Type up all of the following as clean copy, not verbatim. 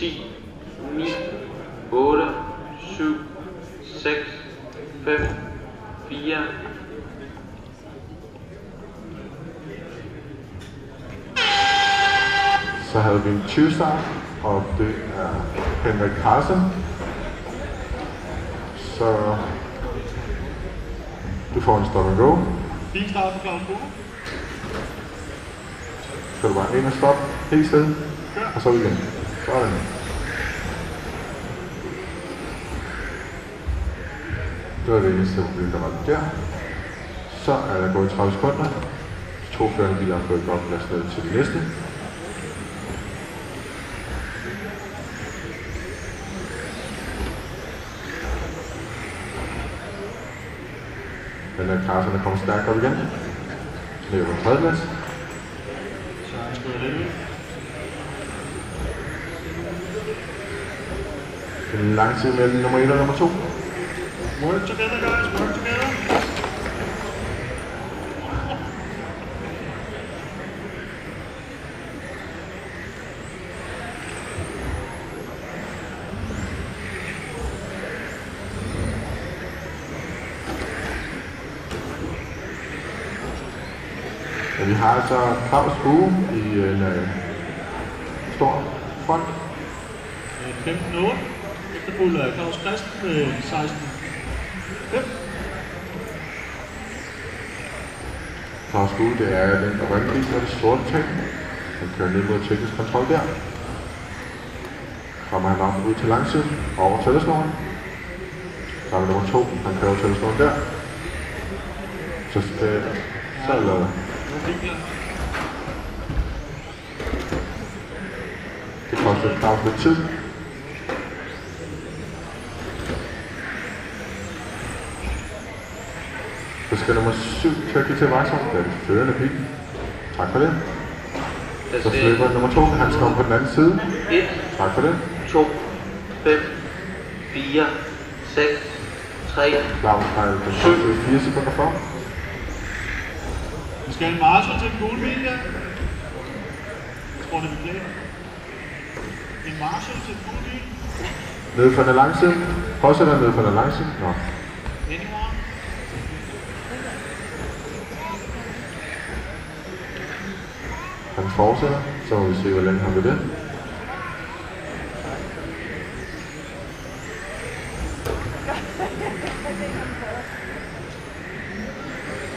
10, 9, 8, 7, 6, 5, 4. Så havde vi en 20 start, og det er Henrik Carlsen. Så du får en stop and go. Fin start for Claus Bue. Så du bare ind og stop, helt stille, og så ud igen. Sådan. Det var det eneste problem, der var der. Så er der gået 30 sekunder. De to førende biler har fået godt plads ned til det næste. Den der Carlsen kommer stærkt op igen. Ligger på 3. plads. Så han skrider lidt ud. En lang tid mellem nummer 1 og nummer 2. Work together, guys. Work together. Ja, vi har altså Claus Bue i en stor front. 15-8. Efterfulgt af Claus Christen med 16-5. Claus Bue, det er den oprindelige med det sorte tag. Han kører ned mod teknisk kontrol der. Kommer han op ud til langsiden, over tællesnoren. Så er der nummer 2, han kører over tællesnoren der. Så er det lavet. Det koster Claus lidt tid. Så skal nummer 7 køre til Vejsholm, det er den førende bil. Tak for det. Så slipper nummer 2, han skal om på den anden side. 1, Tak for det. 2, 5, 4, 6, 3. Claus har den første 4 sekunder for. Vi skal have en Marshall til en gul bil, ja. Jeg tror, det vil blive. En Marshall til en gul bil. Nede fra den lange side. Fortsætter nede fra den lange side. Nå. Anyone? Han fortsætter, så må vi se, hvor længe han vil det.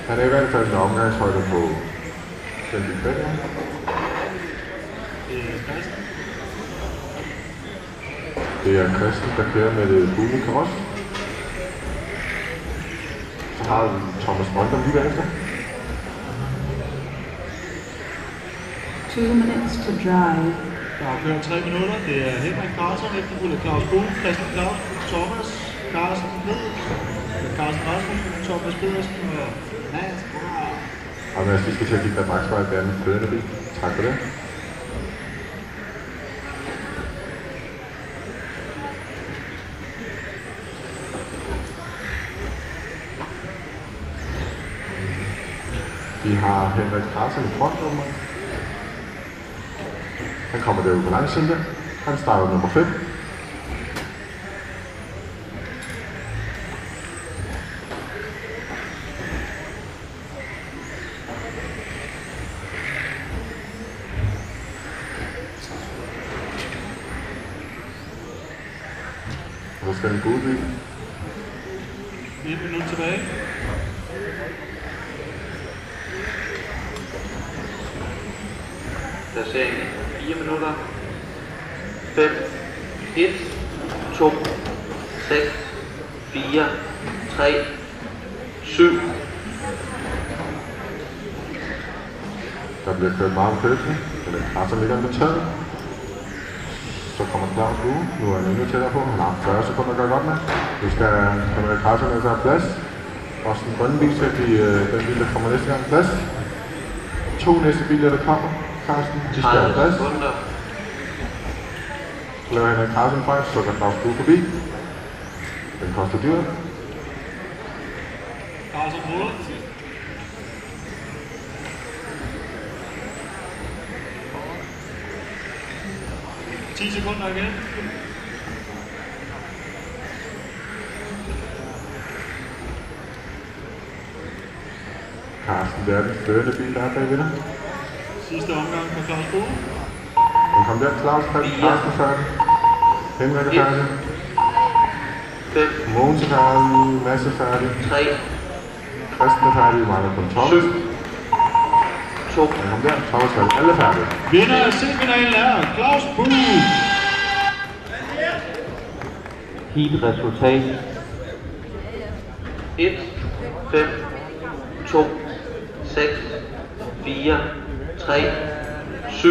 Han er i hvert fald en omgangshøjde på 55. Det er Christen, der kører med det gule karos. Så har vi Thomas Brøndum lige bagefter. 2 minutes to drive. Der har kørt 3 minutter. Det er Henrik Carlsen, efterfulgt af Claus Bue, Christian Claus, Thomas, Carsten Pedersen, Carsten Rasmussen, Thomas Pedersen og Mads. Og Mads, vi skal til at kigge der Braksvej, det er den førende bil. Tak for det. Vi har Henrik Carlsen i frontnummer. Han kommer derude på langsiden der. Han starter nummer 5. Og så skal den gode bil. 1 minut tilbage. Placering 4 minutter. 5, 1, 2, 6, 4, 3, 7. Der bliver kørt meget om kørslen. Den er klar, som ligger på taget. Så kommer Claus Bue. Nu er han endnu tættere på. Han har 40 sekunder at gøre godt med. Nu skal Henrik Carlsen altså have plads. Også den grønne bil skal blive den bil, der kommer næste gang plads. 2 næste biler, der kommer. Carsten, de skal have plads. Så laver Henrik Carlsen fejl, så går Claus Bue forbi. Den koster dyrt. Carlsen Bue. 10 sekunder igen. Carsten, det er den førende bil, der er bagved dig. Sidste omgang for Claus Bue. Den kom der, Claus, færdig. Carsten er færdig. Henrik er færdig. 5, Mogens er færdig. Mads er færdig. 3, Christen er færdig. Vi mangler kun Thomas. 2, Den kom der, Thomas er færdig. Alle er færdige. Vinder af semifinalen er Claus Bue. Heat resultat 1, 5, 2, 6, 4, 3, 7,